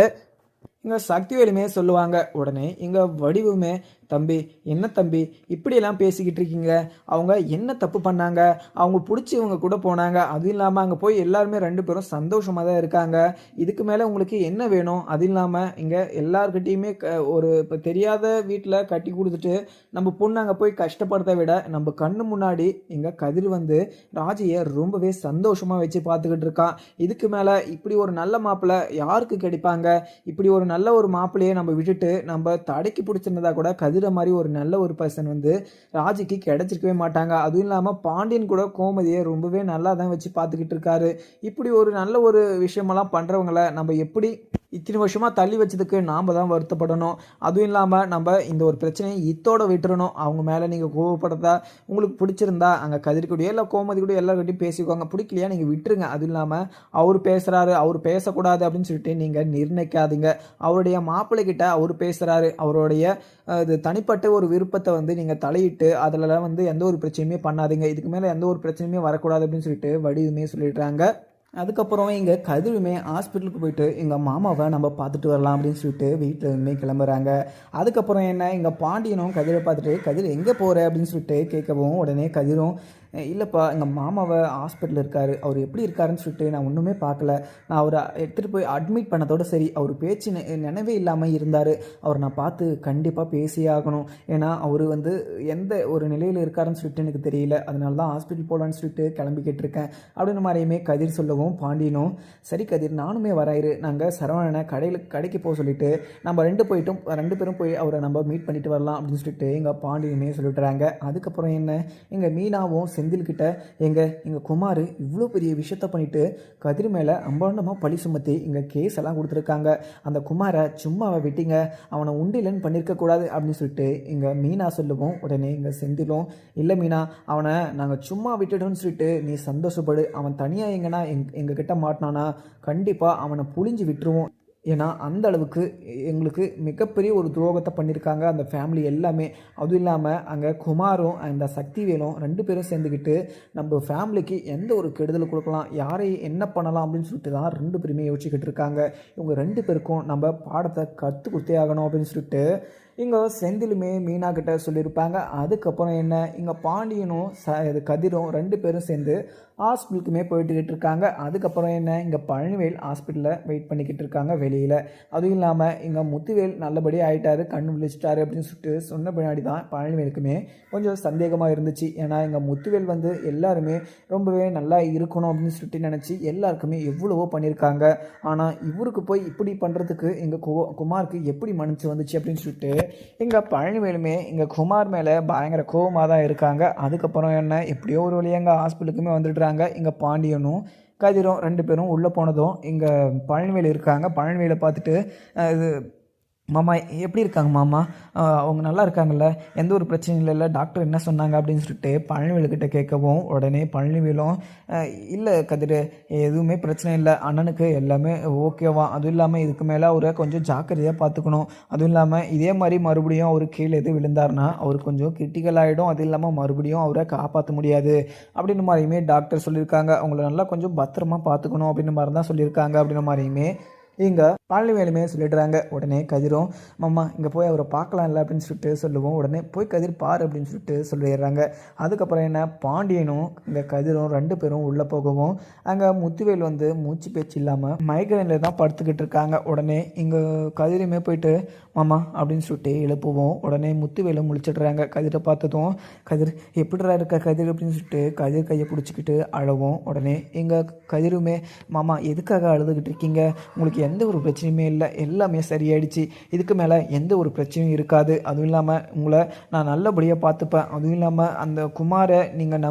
இங்கே சக்திவேலுமே சொல்லுவாங்க. உடனே இங்கே வடிவுமே தம்பி என்ன தம்பி இப்படியெல்லாம் பேசிக்கிட்டு இருக்கீங்க, அவங்க என்ன தப்பு பண்ணாங்க, அவங்க பிடிச்சவங்க கூட போனாங்க, அதுவும் இல்லாமல் அங்கே போய் எல்லாருமே ரெண்டு பேரும் சந்தோஷமாக தான் இருக்காங்க, இதுக்கு மேலே உங்களுக்கு என்ன வேணும், அதுவும் இல்லாமல் இங்கே எல்லார்கிட்டையுமே ஒரு இப்போ தெரியாத வீட்டில் கட்டி கொடுத்துட்டு நம்ம பொண்ணு அங்கே போய் கஷ்டப்படுறத விட நம்ம கண்ணு முன்னாடி இங்கே கதிர் வந்து ராஜியை ரொம்பவே சந்தோஷமாக வச்சு பார்த்துக்கிட்டு இருக்கான், இதுக்கு மேலே இப்படி ஒரு நல்ல மாப்பிள்ளை யாருக்கு கிடைப்பாங்க, இப்படி ஒரு நல்ல ஒரு மாப்பிள்ளையை நம்ம விட்டுட்டு நம்ம தடைக்கு பிடிச்சிருந்ததா கூட கதிர மாதிரி ஒரு நல்ல ஒரு பர்சன் வந்து ராஜிக்கு கிடைச்சிருக்கவே மாட்டாங்க. அதுவும் இல்லாமல் பாண்டியன் கூட கோமதியை ரொம்பவே நல்லா தான் வச்சு பார்த்துக்கிட்டு இருக்காரு. இப்படி ஒரு நல்ல ஒரு விஷயமெல்லாம் பண்ணுறவங்கள நம்ம எப்படி இத்தனை வருஷமாக தள்ளி வச்சதுக்கு நாம் தான் வருத்தப்படணும். அதுவும் இல்லாமல் நம்ம இந்த ஒரு பிரச்சனையை இத்தோட விட்டுறணும். அவங்க மேலே நீங்கள் கோவப்படுறதா உங்களுக்கு பிடிச்சிருந்தா அங்கே கதிர்கூடிய இல்லை கோமதி கூட எல்லாருக்கிட்டையும் பேசிக்கோங்க, பிடிக்கலையா நீங்கள் விட்டுருங்க. அதுவும் இல்லாமல் அவர் பேசுகிறாரு அவர் பேசக்கூடாது அப்படின்னு சொல்லிட்டு நீங்கள் நிர்ணயிக்காதீங்க. அவருடைய மாப்பிள்ளைகிட்ட அவர் பேசுகிறாரு, அவருடைய இது தனிப்பட்ட ஒரு விருப்பத்தை வந்து நீங்கள் தலையிட்டு அதிலலாம் வந்து எந்த ஒரு பிரச்சனையுமே பண்ணாதீங்க, இதுக்கு மேலே எந்த ஒரு பிரச்சனையுமே வரக்கூடாது அப்படின்னு சொல்லிட்டு வடிவுமே சொல்லிடுறாங்க. அதுக்கப்புறம் இங்கே கதிருமே ஹாஸ்பிட்டலுக்கு போயிட்டு எங்கள் மாமாவை நம்ம பார்த்துட்டு வரலாம் அப்படின்னு சொல்லிட்டு வீட்டில் இனிமே கிளம்புறாங்க. அதுக்கப்புறம் என்ன எங்கள் பாண்டியனும் கதிரை பார்த்துட்டு கதிர் எங்கே போகிற அப்படின்னு சொல்லிட்டு கேட்கவும் உடனே கதிரும் இல்லைப்பா எங்கள் மாமாவை ஹாஸ்பிட்டலில் இருக்கார், அவர் எப்படி இருக்காருன்னு சொல்லிட்டு நான் ஒன்றுமே பார்க்கல, நான் அவரை எடுத்துகிட்டு போய் அட்மிட் பண்ணதோடு சரி, அவர் பேச்சு நினைவே இல்லாமல் இருந்தார், அவர் நான் பார்த்து கண்டிப்பாக பேசியே ஆகணும், ஏன்னா அவர் வந்து எந்த ஒரு நிலையில் இருக்காருன்னு சொல்லிட்டு எனக்கு தெரியல, அதனால தான் ஹாஸ்பிட்டல் போகலான்னு சொல்லிட்டு கிளம்பிக்கிட்டு இருக்கேன் அப்படின்னு மாதிரியுமே கதிர் சொல்லவும் பாண்டியனும் சரி கதிர் நானுமே வராயிரு, நாங்கள் சரவணனை கடைக்கு போக சொல்லிவிட்டு நம்ம ரெண்டு பேரும் போய் அவரை நம்ம மீட் பண்ணிட்டு வரலாம் அப்படின்னு சொல்லிட்டு எங்கள் பாண்டியனுமே சொல்லிட்டுறாங்க. அதுக்கப்புறம் என்ன எங்கள் மீனாவும் செந்தில்கிட்ட எங்கள் குமார் இவ்வளோ பெரிய விஷயத்த பண்ணிட்டு கதிர் மேலே அம்பாண்டமாக பழி சுமத்தி இங்கே கேஸ் எல்லாம் கொடுத்துருக்காங்க, அந்த குமாரை சும்மாவை விட்டீங்க, அவனை உண்டிலன்னு பண்ணியிருக்கக்கூடாது அப்படின்னு சொல்லிட்டு இங்கே மீனா சொல்லுவோம். உடனே இங்கே செந்திலும் இல்லை மீனா அவனை நாங்கள் சும்மா விட்டுட்டோன்னு சொல்லிட்டு நீ சந்தோஷப்படு, அவன் தனியாக எங்கன்னா எங்ககிட்ட மாட்டினானா கண்டிப்பாக அவனை புழிஞ்சு விட்டுருவோம், ஏன்னா அந்த அளவுக்கு எங்களுக்கு மிகப்பெரிய ஒரு துரோகத்தை பண்ணியிருக்காங்க அந்த ஃபேமிலி எல்லாமே. அதுவும் இல்லாமல் அங்கே குமாரும் அந்த சக்திவேலும் 2 பேரும் சேர்ந்துக்கிட்டு நம்ம ஃபேமிலிக்கு எந்த ஒரு கெடுதல் கொடுக்கலாம், யாரை என்ன பண்ணலாம் அப்படின்னு சொல்லிட்டு தான் 2 பேருமே யோசிச்சுக்கிட்டு இருக்காங்க. இவங்க 2 பேருக்கும் நம்ம பாடத்தை கற்றுக் கொடுத்தே ஆகணும் அப்படின்னு சொல்லிட்டு இங்கே செந்திலுமே மீனா கிட்ட சொல்லியிருப்பாங்க. அதுக்கப்புறம் என்ன, இங்கே பாண்டியனும் இது கதிரும் 2 பேரும் சேர்ந்து ஹாஸ்பிட்டலுக்குமே போயிட்டுக்கிட்டு இருக்காங்க. அதுக்கப்புறம் என்ன, இங்கே பழனிவேல் ஹாஸ்பிட்டலில் வெயிட் பண்ணிக்கிட்டு இருக்காங்க வெளியில். அதுவும் இல்லாமல் இங்கே முத்துவேல் நல்லபடியாக ஆகிட்டாரு, கண் விழிச்சிட்டாரு அப்படின்னு சொல்லிட்டு சொன்ன பின்னாடி தான் பழனிவேலுக்குமே கொஞ்சம் சந்தேகமாக இருந்துச்சு. ஏன்னா இங்கே முத்துவேல் வந்து எல்லாருமே ரொம்பவே நல்லா இருக்கணும் அப்படின்னு சொல்லிட்டு நினச்சி எல்லாருக்குமே எவ்வளவோ பண்ணியிருக்காங்க. ஆனால் இவருக்கு போய் இப்படி பண்ணுறதுக்கு எங்கள் குமாருக்கு எப்படி மனசு வந்துச்சு அப்படின்னு சொல்லிட்டு இங்கே பழனிவேலுமே இங்கே குமார் மேலே பயங்கர கோபமாக தான் இருக்காங்க. அதுக்கப்புறம் என்ன, எப்படியோ ஒரு வழியாக எங்கள் ஹாஸ்பிட்டலுக்குமே வந்துடுறாங்க. இங்கே பாண்டியனும் கதிரும் 2 பேரும் உள்ளே போனதும் இங்கே பழனிவேல் இருக்காங்க. பழனிவேலை பார்த்துட்டு இது மாமா எப்படி இருக்காங்க மாமா, அவங்க நல்லா இருக்காங்கல்ல, எந்த ஒரு பிரச்சனையும் இல்லைல்ல, டாக்டர் என்ன சொன்னாங்க அப்படின்னு சொல்லிட்டு பழனிவேலுக்கிட்ட கேட்கவும் உடனே பழனிவேலும் இல்லை கதிர், எதுவுமே பிரச்சனை இல்லை, அண்ணனுக்கு எல்லாமே ஓகேவா, அதுவும் இல்லாமல் இதுக்கு மேலே அவரை கொஞ்சம் ஜாக்கிரதையாக பார்த்துக்கணும், அதுவும் இல்லாமல் இதே மாதிரி மறுபடியும் அவர் கீழே எது விழுந்தார்னா அவர் கொஞ்சம் கிரிட்டிக்கல் ஆகிடும், அது இல்லாமல் மறுபடியும் அவரை காப்பாற்ற முடியாது அப்படின்னு மாதிரியுமே டாக்டர் சொல்லியிருக்காங்க. அவங்கள நல்லா கொஞ்சம் பத்திரமா பார்த்துக்கணும் அப்படின்னு மாதிரி தான் சொல்லியிருக்காங்க அப்படின்ற மாதிரியுமே இங்கே பழனிவேலுமே சொல்லிடுறாங்க. உடனே கதிரும் மாமா இங்கே போய் அவரை பார்க்கலாம் இல்லை அப்படின்னு சொல்லிட்டு சொல்லுவோம். உடனே போய் கதிர் பார் அப்படின்னு சொல்லிட்டு சொல்லிடுறாங்க. அதுக்கப்புறம் என்ன, பாண்டியனும் இந்த கதிரும் 2 பேரும் உள்ளே போகவும் அங்கே முத்துவேல் வந்து மூச்சு பேச்சு இல்லாமல் மைக்ரைனில் தான் படுத்துக்கிட்டு இருக்காங்க. உடனே இங்கே கதிருமே போயிட்டு மாமா அப்படின்னு சொல்லிட்டு எழுப்புவோம். உடனே முத்துவேலும் முழிச்சிடுறாங்க. கதிரை பார்த்ததும் கதிர் எப்படிடா இருக்க கதிர் அப்படின்னு சொல்லிட்டு கதிர் கையை பிடிச்சிக்கிட்டு அழவும். உடனே இங்கே கதிருமே மாமா எதுக்காக அழுதுகிட்டு இருக்கீங்க, உங்களுக்கு எந்த ஒரு பிரச்சனையுமே இல்லை, எல்லாமே சரியாயிடுச்சு, இதுக்கு மேலே எந்த ஒரு பிரச்சனையும் இருக்காது, அதுவும் இல்லாமல் உங்களை நான் நல்லபடியாக பார்த்துப்பேன், அதுவும் இல்லாமல் அந்த குமாரை நீங்கள்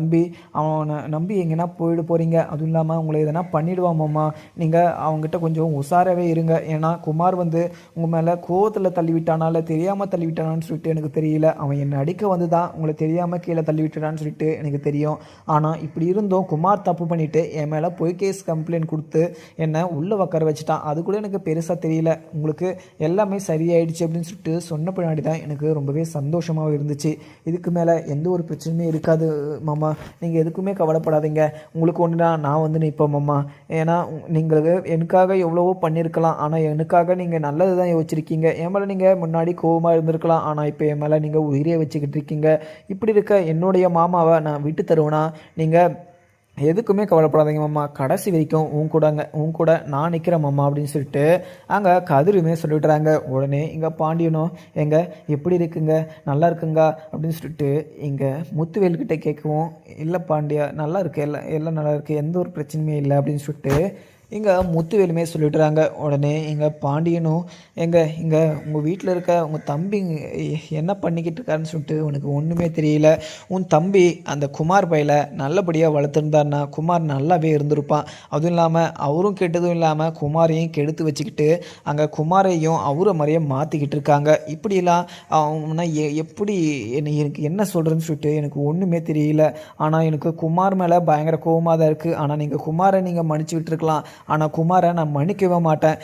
அவனை நம்பி எங்கன்னா போயிட போகிறீங்க, அதுவும் இல்லாமல் உங்களை எதனா பண்ணிவிடுவாமாம்மா, நீங்கள் அவங்ககிட்ட கொஞ்சம் உஷாராகவே இருங்க, ஏன்னா குமார் வந்து உங்கள் மேலே கோவத்தில் தள்ளிவிட்டானா இல்லை தெரியாமல் தள்ளிவிட்டானான்னு சொல்லிட்டு எனக்கு தெரியல, அவன் என்னை அடிக்க வந்து தான் உங்களை தெரியாமல் கீழே தள்ளிவிட்டான்னு சொல்லிட்டு எனக்கு தெரியும், ஆனால் இப்படி இருந்தும் குமார் தப்பு பண்ணிவிட்டு என் மேலே பொய் கேஸ் கம்ப்ளைண்ட் கொடுத்து என்னை உள்ளே உட்கார வச்சுட்டான், அது கூட எனக்கு பெருசாக தெரியல, உங்களுக்கு எல்லாமே சரியாயிடுச்சு அப்படின்னு சொல்லிட்டு சொன்ன பின்னாடி தான் எனக்கு ரொம்பவே சந்தோஷமாக இருந்துச்சு, இதுக்கு மேலே எந்த ஒரு பிரச்சனையுமே இருக்காது மாமா, நீங்கள் எதுக்குமே கவலைப்படாதீங்க, உங்களுக்கு ஒன்றுனா நான் வந்து நிற்பேன் மாமா, ஏன்னா நீங்கள் எனக்காக எவ்வளவோ பண்ணியிருக்கலாம், ஆனால் எனக்காக நீங்கள் நல்லது தான் யோசிச்சிருக்கீங்க, என் மேலே நீங்கள் முன்னாடி கோபமாக இருந்திருக்கலாம், ஆனால் இப்போ என் மேலே நீங்கள் உயிரே வச்சுக்கிட்டு இருக்கீங்க, இப்படி இருக்க என்னுடைய மாமாவை நான் விட்டு தருவேனா, நீங்கள் எதுக்குமே கவலைப்படாதீங்க மாமா, கடைசி வரைக்கும் உன் கூட நான் நிற்கிறேன் மாமா அப்படின்னு சொல்லிட்டு அங்கே கதிருமே சொல்லிவிட்டுறாங்க. உடனே இங்கே பாண்டியனும் எங்க எப்படி இருக்குங்க நல்லா இருக்குங்க அப்படின்னு சொல்லிட்டு இங்கே முத்துவேல்கிட்ட கேட்கவும், இல்லை பாண்டியா நல்லா இருக்கு, எல்லாம் நல்லா இருக்குது, எந்த ஒரு பிரச்சனையுமே இல்லை அப்படின்னு சொல்லிட்டு இங்கே முத்துவேலுமே சொல்லிட்டுறாங்க. உடனே இங்கே பாண்டியனும் இங்கே உங்கள் வீட்டில் இருக்க உங்கள் தம்பி என்ன பண்ணிக்கிட்டு இருக்காருன்னு சொல்லிட்டு உனக்கு ஒன்றுமே தெரியல, உன் தம்பி அந்த குமார் பையில நல்லபடியாக வளர்த்துருந்தாருன்னா குமார் நல்லாவே இருந்திருப்பான், அதுவும் இல்லாமல் அவரும் கெட்டதும் இல்லாமல் குமாரையும் கெடுத்து வச்சுக்கிட்டு அங்கே குமாரையும் அவரை மாதிரியே மாற்றிக்கிட்டு இருக்காங்க, இப்படிலாம் அவனா எப்படி எனக்கு என்ன சொல்கிறேன்னு சொல்லிட்டு எனக்கு ஒன்றுமே தெரியல, ஆனால் எனக்கு குமார் மேலே பயங்கர கோபமாக தான் இருக்குது, ஆனால் நீங்கள் குமாரை நீங்கள் மன்னிச்சு விட்டுருக்கலாம், ஆனால் குமாரை நான் மன்னிக்கவே மாட்டேன்,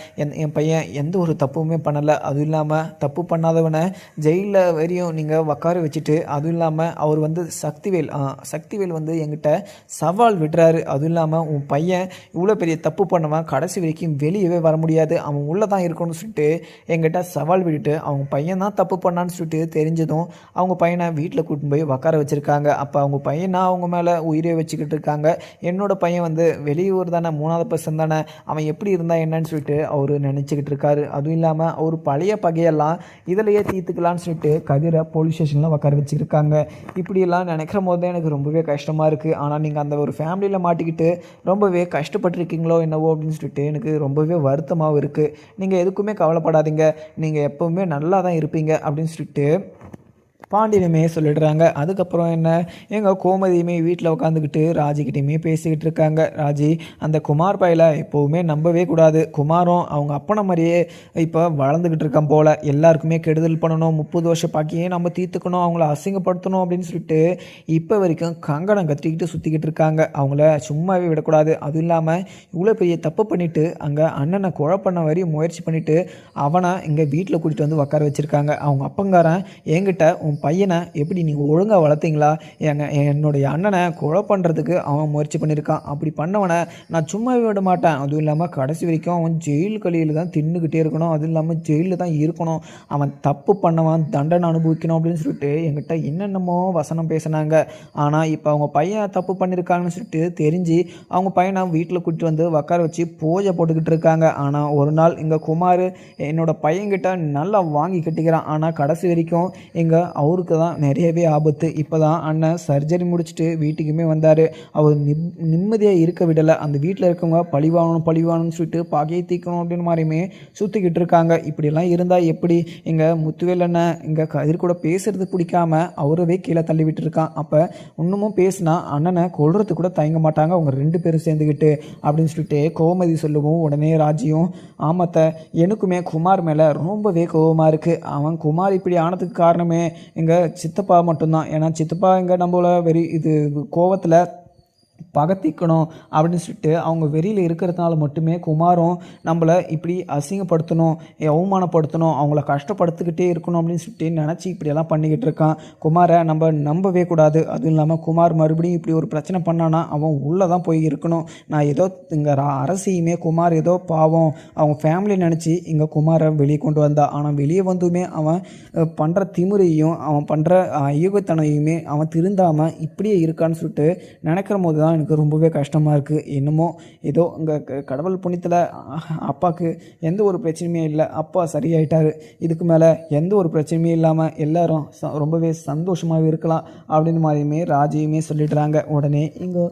என் பையன் எந்த ஒரு தப்புமே பண்ணலை, அதுவும் இல்லாமல் தப்பு பண்ணாதவனை ஜெயிலில் வரையும் நீங்கள் உட்கார வச்சுட்டு, அதுவும் இல்லாமல் அவர் வந்து சக்திவேல் வந்து என்கிட்ட சவால் விடுறாரு, அதுவும் இல்லாமல் உன் பையன் இவ்வளோ பெரிய தப்பு பண்ணவன் கடைசி வரைக்கும் வெளியவே வர முடியாது, அவன் உள்ளே தான் இருக்கணும்னு சொல்லிட்டு என்கிட்ட சவால் விட்டுட்டு அவங்க பையன் தான் தப்பு பண்ணான்னு சொல்லிட்டு தெரிஞ்சதும் அவங்க பையனை வீட்டில் கூட்டின்னு போய் உட்கார வச்சுருக்காங்க. அப்போ அவங்க பையனா அவங்க மேலே உயிரே வச்சுக்கிட்டு இருக்காங்க, என்னோட பையன் வந்து வெளியூர் தானே, 3வது பர்சன் தானே, அவன் எப்படி இருந்தா என்னன்னு சொல்லிட்டு அவர் நினச்சிக்கிட்டு இருக்காரு, அதுவும் இல்லாமல் அவர் பழைய பகையெல்லாம் இதிலையே தீர்த்துக்கலான்னு சொல்லிட்டு கதிரை போலீஸ் ஸ்டேஷனில் உட்கார வச்சுருக்காங்க. இப்படியெல்லாம் நினைக்கிற போது தான் எனக்கு ரொம்பவே கஷ்டமாக இருக்குது, ஆனால் நீங்கள் அந்த ஒரு ஃபேமிலியில் மாட்டிக்கிட்டு ரொம்பவே கஷ்டப்பட்டுருக்கீங்களோ என்னவோ அப்படின்னு சொல்லிட்டு எனக்கு ரொம்பவே வருத்தமாகவும் இருக்குது, நீங்கள் எதுக்குமே கவலைப்படாதீங்க, நீங்கள் எப்போவுமே நல்லா தான் இருப்பீங்க அப்படின்னு சொல்லிட்டு பாண்டியனுமே சொல்லிடுறாங்க. அதுக்கப்புறம் என்ன, எங்கள் கோமதியுமே வீட்டில் உட்காந்துக்கிட்டு ராஜிக்கிட்டையுமே பேசிக்கிட்டு இருக்காங்க. ராஜி, அந்த குமார் பையல எப்போவுமே நம்பவே கூடாது. குமாரும் அவங்க அப்பனை மாதிரியே இப்போ வளர்ந்துக்கிட்டு இருக்கான் போல். எல்லாருக்குமே கெடுதல் பண்ணணும், 30 வருஷ பாக்கியே நம்ம தீர்த்துக்கணும், அவங்கள அசிங்கப்படுத்தணும் அப்படின்னு சொல்லிட்டு இப்போ வரைக்கும் கங்கணம் கத்திக்கிட்டு சுற்றிக்கிட்டு இருக்காங்க. அவங்கள சும்மாவே விடக்கூடாது. அதுவும் இல்லாமல் இவ்வளோ பெரிய தப்பு பண்ணிவிட்டு அங்கே அண்ணனை கொலை பண்ண வரையும் முயற்சி பண்ணிவிட்டு அவனை இங்கே வீட்டில் கூட்டிகிட்டு வந்து உட்கார வச்சுருக்காங்க. அவங்க அப்பங்காரன் என்கிட்ட உன் பையனை எப்படி நீங்கள் ஒழுங்காக வளர்த்தீங்களா, என்னுடைய அண்ணனை கொலை பண்ணுறதுக்கு அவன் முயற்சி பண்ணியிருக்கான், அப்படி பண்ணவனை நான் சும்மாவே விட மாட்டேன், அதுவும் இல்லாமல் கடைசி வரைக்கும் அவன் ஜெயில் கலியில் தான் தின்னுக்கிட்டே இருக்கணும், அதுவும் இல்லாமல் ஜெயிலில் தான் இருக்கணும், அவன் தப்பு பண்ணவன் தண்டனை அனுபவிக்கணும் அப்படின்னு சொல்லிட்டு என்கிட்ட என்னென்னமோ வசனம் பேசினாங்க. ஆனால் இப்போ அவங்க பையன் தப்பு பண்ணியிருக்காங்கன்னு சொல்லிட்டு தெரிஞ்சு அவங்க பையனை வீட்டில் கூட்டிட்டு வந்து உட்கார வச்சு பூஜை போட்டுக்கிட்டு இருக்காங்க. ஆனால் ஒரு நாள் இங்கே குமார் என்னோட பையன்கிட்ட நல்லா வாங்கி கட்டிக்கிறான். ஆனால் கடைசி வரைக்கும் எங்கள் அவருக்கு தான் நிறையவே ஆபத்து. இப்போ தான் அண்ணன் சர்ஜரி முடிச்சுட்டு வீட்டுக்குமே வந்தார். அவர் நிம்மதியாக இருக்க விடலை. அந்த வீட்டில் இருக்கவங்க பழிவாங்கணும்னு சொல்லிட்டு பகையை தீக்கணும் அப்படின்னு மாதிரியுமே சுற்றிக்கிட்டு இருக்காங்க. இப்படியெல்லாம் இருந்தால் எப்படி? எங்கள் முத்துவேல் அண்ணன் இங்கே கதிர் கூட பேசுறது பிடிக்காம அவரவே கீழே தள்ளி விட்டுருக்கான். அப்போ இன்னமும் பேசினா அண்ணனை கொல்றதுக்கு கூட தயங்க மாட்டாங்க அவங்க 2 பேரும் சேர்ந்துக்கிட்டு அப்படின்னு சொல்லிட்டு கோமதி சொல்லுவோம். உடனே ராஜியும், ஆமத்த எனக்குமே குமார் மேலே ரொம்பவே கோபமாக இருக்குது. அவன் குமார் இப்படி ஆனதுக்கு காரணமே எங்கள் சித்தப்பா மட்டும்தான். ஏன்னா சித்தப்பா எங்கே நம்மள கோவத்தில் பகத்திக்கணும் அப்படின்னு சொல்லிட்டு அவங்க வெறியில் இருக்கிறதுனால மட்டுமே குமாரும் நம்மளை இப்படி அசிங்கப்படுத்தணும், அவமானப்படுத்தணும், அவங்கள கஷ்டப்படுத்திக்கிட்டே இருக்கணும் அப்படின்னு சொல்லிட்டு நினச்சி இப்படியெல்லாம் பண்ணிக்கிட்டு இருக்கான். குமாரை நம்ம நம்பவே கூடாது. அதுவும் இல்லாமல் குமார் மறுபடியும் இப்படி ஒரு பிரச்சனை பண்ணானா அவன் உள்ளே தான் போய் இருக்கணும். நான் ஏதோ இங்கே அரசியுமே குமார் ஏதோ பாவம் அவங்க ஃபேமிலி நினச்சி இங்கே குமாரை வெளியே கொண்டு வந்தா. ஆனால் வெளியே வந்துமே அவன் பண்ணுற திமுறையும் அவன் பண்ணுற ஈகத்தனையுமே அவன் திருந்தாமல் இப்படியே இருக்கான்னு சொல்லிட்டு நினைக்கிற போது தான் எனக்கு ரொம்பவே கஷ்டமாக இருக்குது. என்னமோ ஏதோ இங்கே கடவுள் புண்ணியத்தில் அப்பாவுக்கு எந்த ஒரு பிரச்சனையுமே இல்லை, அப்பா சரியாயிட்டார், இதுக்கு மேலே எந்த ஒரு பிரச்சனையுமே இல்லாமல் எல்லாரும் ரொம்பவே சந்தோஷமாகவே இருக்கலாம் அப்படின்னு மாதிரியுமே ராஜியுமே சொல்லிடுறாங்க. உடனே இங்கே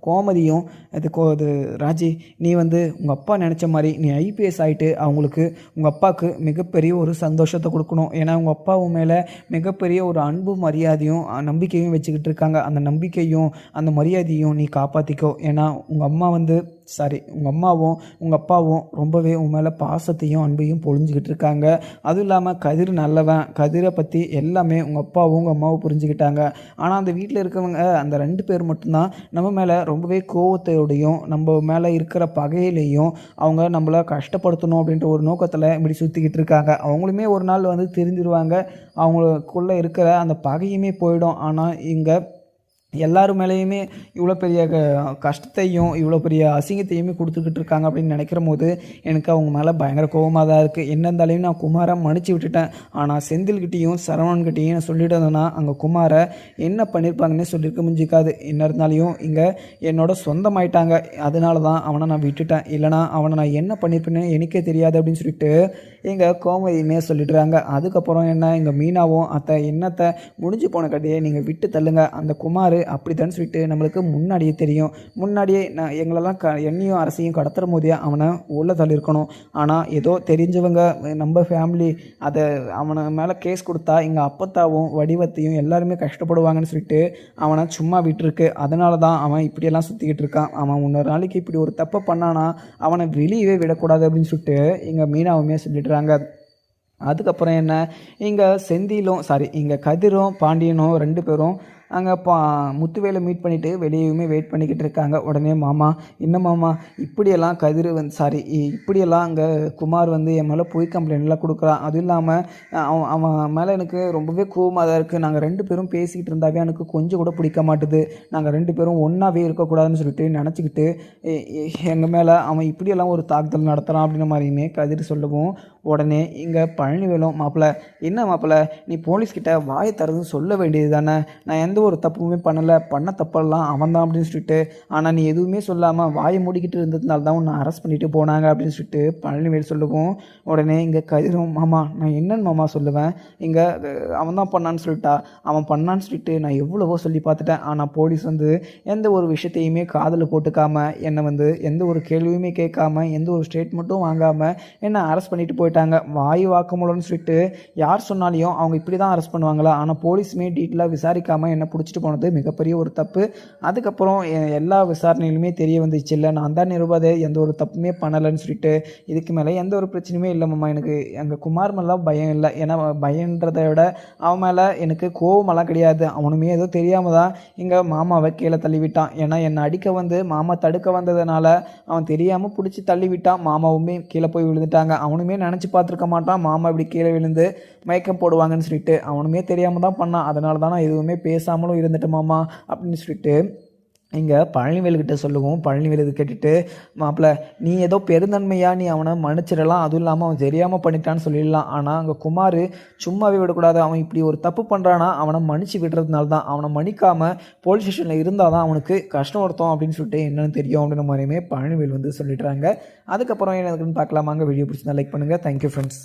கோமதியும் இது ராஜி, நீ உங்கள் அப்பா நினச்ச மாதிரி நீ ஐபிஎஸ் ஆகிட்டு அவங்களுக்கு உங்கள் அப்பாவுக்கு மிகப்பெரிய ஒரு சந்தோஷத்தை கொடுக்கணும். ஏன்னா உங்கள் அப்பாவும் மேலே மிகப்பெரிய ஒரு அன்பு மரியாதையும் நம்பிக்கையும் வச்சுக்கிட்டு இருக்காங்க. அந்த நம்பிக்கையும் அந்த மரியாதையும் நீ காப்பாற்றிக்கோ. ஏன்னா உங்கள் அம்மா உங்கள் அம்மாவும் உங்கள் அப்பாவும் ரொம்பவே உன் மேலே பாசத்தையும் அன்பையும் பொழிஞ்சிக்கிட்டு இருக்காங்க. அதுவும் இல்லாமல் கதிர் நல்லவன், கதிரை பற்றி எல்லாமே உங்கள் அப்பாவும் உங்கள் அம்மாவும் புரிஞ்சுக்கிட்டாங்க. ஆனால் அந்த வீட்டில் இருக்கவங்க அந்த 2 பேர் மட்டும்தான் நம்ம மேலே ரொம்பவே கோவத்தோடையும் நம்ம மேலே இருக்கிற பகையிலையும் அவங்க நம்மளை கஷ்டப்படுத்தணும் அப்படின்ற ஒரு நோக்கத்தில் இப்படி சுற்றிக்கிட்டு இருக்காங்க. அவங்களுமே ஒரு நாள் தெரிஞ்சிருவாங்க, அவங்களுக்குள்ளே இருக்கிற அந்த பகையுமே போயிடும். ஆனால் இங்கே எல்லாரும் மேலேயுமே இவ்வளோ பெரிய கஷ்டத்தையும் இவ்வளோ பெரிய அசிங்கத்தையுமே கொடுத்துக்கிட்டு இருக்காங்க அப்படின்னு நினைக்கிற போது எனக்கு அவங்க மேலே பயங்கர கோபமாக தான் இருக்குது. என்ன இருந்தாலையும் நான் குமாரை மன்னிச்சு விட்டுட்டேன். ஆனால் செந்தில்கிட்டையும் சரவணன்கிட்டையும் நான் சொல்லிட்டேன்னா அங்கே குமாரை என்ன பண்ணியிருப்பாங்கன்னே சொல்லியிருக்க முடிஞ்சிக்காது. என்ன இருந்தாலையும் இங்கே என்னோட சொந்தமாயிட்டாங்க, அதனால தான் அவனை நான் விட்டுட்டேன். இல்லைனா அவனை நான் என்ன பண்ணியிருப்பேன்னு எனக்கே தெரியாது அப்படின்னு சொல்லிட்டு எங்கள் கோமதியுமே சொல்லிடுறாங்க. அதுக்கப்புறம் என்ன, எங்கள் மீனாவும் அத்தை என்னத்தை முடிஞ்சு போன கதையை நீங்கள் விட்டு தள்ளுங்க, அந்த குமார் அப்படித்தான்னு சொல்லிட்டு நம்மளுக்கு முன்னாடியே தெரியும். முன்னாடியே நான் எங்களெல்லாம் என்னையும் அரசையும் கடத்துற போதே அவனை உள்ள தள்ளியிருக்கணும். ஆனால் ஏதோ தெரிஞ்சவங்க நம்ம ஃபேமிலி அதை அவனை மேலே கேஸ் கொடுத்தா எங்கள் அப்பத்தாவும் வடிவத்தையும் எல்லாருமே கஷ்டப்படுவாங்கன்னு சொல்லிட்டு அவனை சும்மா விட்டுருக்கு. அதனால தான் அவன் இப்படியெல்லாம் சுற்றிக்கிட்டு இருக்கான். அவன் இன்னொரு நாளைக்கு இப்படி ஒரு தப்பை பண்ணானா அவனை வெளியவே விடக்கூடாது அப்படின்னு சொல்லிட்டு எங்கள் மீனாவுமே சொல்லிடுறாங்க. அதுக்கப்புறம் என்ன, இங்கே இங்கே கதிரும் பாண்டியனும் 2 பேரும் அங்கே முத்துவேலை மீட் பண்ணிவிட்டு வெளியேயுமே வெயிட் பண்ணிக்கிட்டு இருக்காங்க. உடனே மாமா, என்ன மாமா இப்படியெல்லாம் கதிர் இப்படியெல்லாம் அங்கே குமார் என் மேலே பொய் கம்ப்ளைண்ட்லாம் கொடுக்குறான். அதுவும் இல்லாமல் அவன் மேலே எனக்கு ரொம்பவே கோவமாக தான் இருக்குது. நாங்கள் 2 பேரும் பேசிக்கிட்டு இருந்தாவே எனக்கு கொஞ்சம் கூட பிடிக்க மாட்டுது. நாங்கள் 2 பேரும் ஒன்றாவே இருக்கக்கூடாதுன்னு சொல்லிட்டு நினச்சிக்கிட்டு எங்கள் மேலே அவன் இப்படியெல்லாம் ஒரு தாக்குதல் நடத்துகிறான் அப்படின்ற மாதிரியுமே கதிர் சொல்லவும், உடனே இங்கே பழனிவேலும், மாப்பிள்ளை என்ன மாப்பிள்ளை, நீ போலீஸ்கிட்ட வாயை தரதுன்னு சொல்ல வேண்டியது தானே, நான் எந்த ஒரு தப்புமே பண்ணலை, பண்ண தப்பெல்லாம் அவன் தான் அப்படின்னு சொல்லிட்டு, ஆனால் நீ எதுவுமே சொல்லாமல் வாயை மூடிக்கிட்டு இருந்ததுனால தான் உன்னை அரெஸ்ட் பண்ணிட்டு போனாங்க அப்படின்னு சொல்லிட்டு பழனிவேல் சொல்லவும், உடனே இங்கே கதிரும், மாமா நான் என்னன்னு மாமா சொல்லுவேன், இங்கே அவன் தான் பண்ணான்னு சொல்லிட்டா, அவன் பண்ணான்னு சொல்லிட்டு நான் எவ்வளவோ சொல்லி பார்த்துட்டேன், ஆனால் போலீஸ் வந்து எந்த ஒரு விஷயத்தையுமே காதில் போட்டுக்காமல் என்னை வந்து எந்த ஒரு கேள்வியுமே கேட்காம எந்த ஒரு ஸ்டேட்மெண்ட்டும் வாங்காமல் என்னை அரெஸ்ட் பண்ணிட்டு போயிட்டாங்க. வாய் வாக்குமூலம்னு சொல்லிட்டு யார் சொன்னாலையும் அவங்க இப்படி தான் அரெஸ்ட் பண்ணுவாங்களா, ஆனால் போலீஸுமே டீட்டெயிலாக விசாரிக்காமல் என்னை பிடிச்சிட்டு போனது மிகப்பெரிய ஒரு தப்பு. அதுக்கப்புறம் எல்லா விசாரணையிலுமே தெரிய வந்துச்சு, இல்லை நான் தான் நிருபதை எந்த ஒரு தப்புமே பண்ணலைன்னு சொல்லிட்டு, இதுக்கு மேலே எந்த ஒரு பிரச்சனையுமே இல்லை மாமா. எனக்கு எங்கள் குமார் மேலாம் பயம் இல்லை, ஏன்னா பயன்றதை விட அவன் மேலே எனக்கு கோவமெல்லாம் கிடையாது. அவனுமே ஏதோ தெரியாமல் தான் எங்கள் மாமாவை கீழே தள்ளிவிட்டான். ஏன்னா என்னை அடிக்க வந்து மாமா தடுக்க வந்ததுனால அவன் தெரியாமல் பிடிச்சி தள்ளி விட்டான். மாமாவுமே கீழே போய் விழுந்துட்டாங்க. அவனுமே நினச்சி பார்த்துருக்க மாட்டான் மாமா இப்படி கீழே விழுந்து மயக்கம் போடுவாங்கன்னு சொல்லிட்டு. அவனுமே தெரியாமல் தான் பண்ணான். அதனால தான் நான் எதுவுமே பேசாமலும் இருந்துட்டேன் மாமா அப்படின்னு சொல்லிட்டு இங்கே பழனிவேலுக்கிட்ட சொல்லுவோம். பழனிவேல் இது கேட்டுட்டு, மாப்பிள்ள நீ ஏதோ பெருந்தன்மையாக நீ அவனை மன்னிச்சிடலாம், அதுவும் இல்லாமல் அவன் தெரியாமல் பண்ணிட்டான்னு சொல்லிடலாம். ஆனால் அங்கே குமார் சும்மாவே விடக்கூடாது. அவன் இப்படி ஒரு தப்பு பண்ணுறான்னா அவனை மன்னிச்சு விடுறதுனால தான், அவனை மன்னிக்காமல் போலீஸ் ஸ்டேஷனில் இருந்தால் தான் அவனுக்கு கஷ்டம் ஒருத்தம் அப்படின்னு சொல்லிட்டு என்னென்னு தெரியும் அப்படின்ற மாதிரியுமே பழனிவேல் வந்து சொல்லிடுறாங்க. அதுக்கப்புறம் என்ன இருக்குன்னு பார்க்கலாமாங்க. வீடியோ பிடிச்சிருந்தா லைக் பண்ணுங்கள். Thank you friends.